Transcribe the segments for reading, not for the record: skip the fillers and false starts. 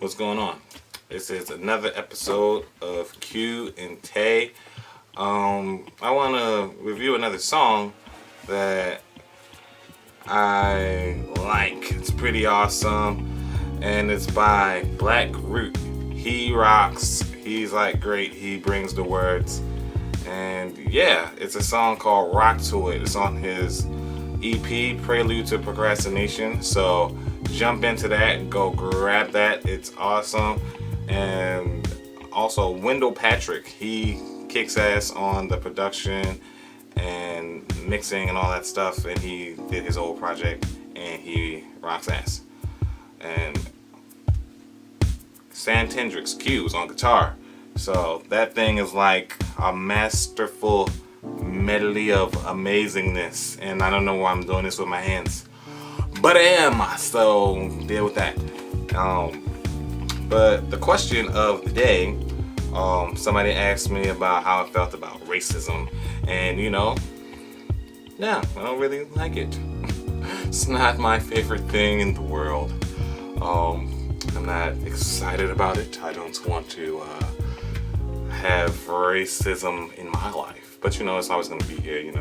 What's going on? This is another episode of Q and Tay. I want to review another song that I like. It's pretty awesome, and it's by Black Root. He rocks. He's like great. He brings the words, and yeah, it's a song called "Rock to It." It's on his EP, Prelude to Procrastination. So jump into that, go grab that. It's awesome. And also Wendell Patrick, he kicks ass on the production and mixing and all that stuff, and he did his old project and he rocks ass. And Santendrix Q is on guitar. So that thing is like a masterful medley of amazingness, and I don't know why I'm doing this with my hands, but I am, so deal with that. But the question of the day, somebody asked me about how I felt about racism, and no, I don't really like it. It's not my favorite thing in the world. I'm not excited about it. I don't want to have racism in my life. But it's always going to be here.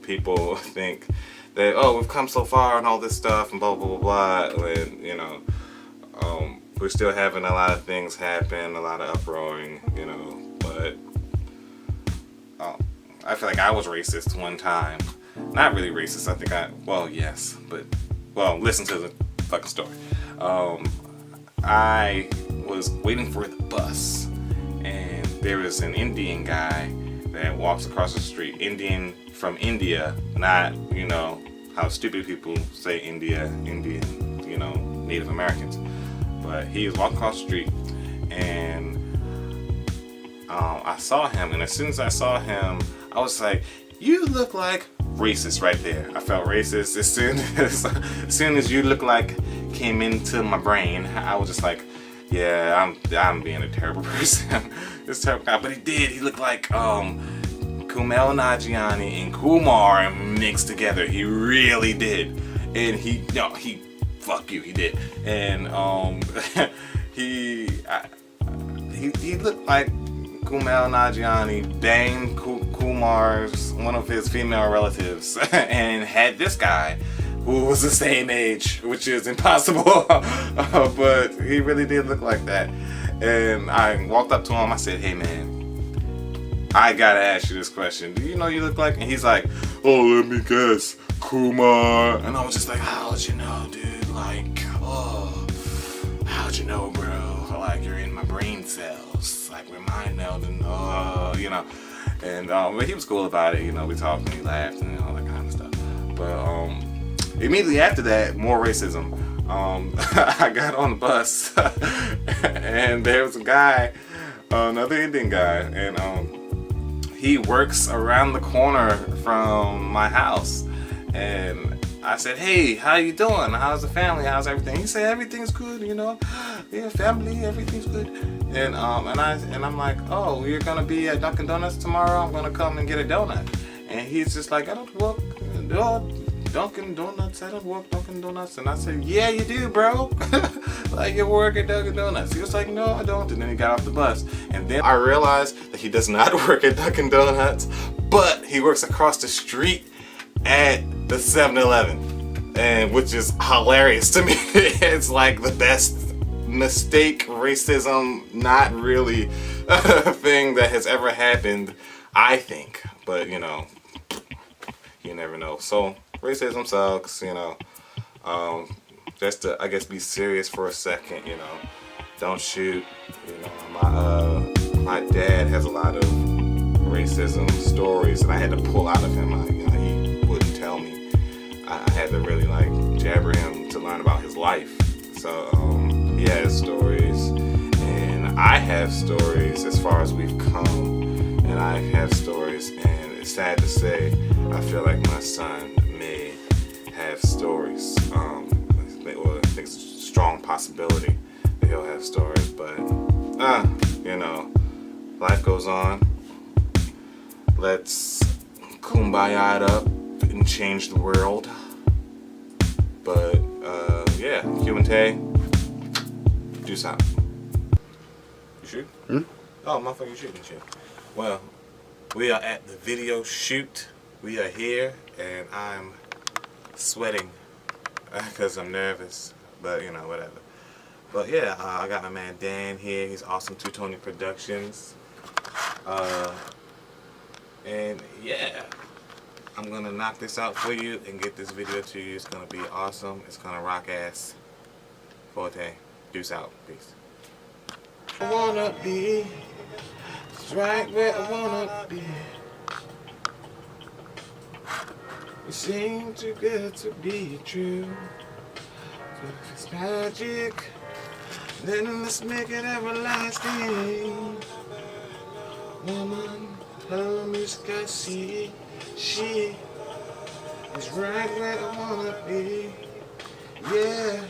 People think that, we've come so far and all this stuff and blah, blah, blah, blah. And, we're still having a lot of things happen, a lot of uproaring, But I feel like I was racist one time. Not really racist. I think yes. But, listen to the fucking story. I was waiting for the bus, and there was an Indian guy that walks across the street. Indian from India, not, how stupid people say Indian, Native Americans. But he was walking across the street, and I saw him, and as soon as I saw him, I was like, you look like racist right there. I felt racist as soon as you look like came into my brain. I was just like, yeah, I'm being a terrible person. This terrible guy, but he looked like Kumail Nanjiani and Kumar mixed together. He really did, and he did, and he looked like Kumail Nanjiani banged Kumar's one of his female relatives and had this guy who was the same age, which is impossible. But he really did look like that. And I walked up to him. I said, hey man, I gotta ask you this question. Do you know you look like? And he's like, oh, let me guess, Kumar. And I was just like, how'd you know, dude? Like, how'd you know, bro? Like, you're in my brain cells. Like, we're mind melding, And but he was cool about it. We talked and he laughed and all that kind of stuff. But immediately after that, more racism. I got on the bus and there was a guy, another Indian guy, and he works around the corner from my house. And I said, hey, how you doing? How's the family? How's everything? He said, everything's good, yeah, family, everything's good. And I'm like, oh, you're gonna be at Dunkin' Donuts tomorrow? I'm gonna come and get a donut. And he's just like, I don't work Dunkin' Donuts. I don't work Dunkin' Donuts. And I said, yeah, you do, bro. Like, you work at Dunkin' Donuts. He was like, no, I don't. And then he got off the bus. And then I realized that he does not work at Dunkin' Donuts, but he works across the street at the 7-Eleven. And which is hilarious to me. It's like the best mistake, racism, not really a thing that has ever happened, I think. But, you never know. So, racism sucks, just to, I guess, be serious for a second, don't shoot, my dad has a lot of racism stories that I had to pull out of him. He wouldn't tell me. I had to really, jabber him to learn about his life. So, he has stories, and I have stories as far as we've come, and I have stories, and it's sad to say, I feel like my son may have stories. I think it's a strong possibility that he'll have stories, but life goes on. Let's kumbaya it up and change the world. But yeah, Q and Tay, do something. True? Hmm? Oh, motherfucker, shooting shit. Well, we are at the video shoot. We are here, and I'm sweating because I'm nervous. But, you know, whatever. But, yeah, I got my man Dan here. He's awesome. 2Tony Productions. And, yeah. I'm going to knock this out for you and get this video to you. It's going to be awesome. It's going to rock ass. Forte. Deuce out. Peace. I wanna be right where I wanna be. It seems too good to be true. So if it's magic, then let's make it everlasting. Woman, hello, Miss Cassie. She is right where I wanna be. Yeah.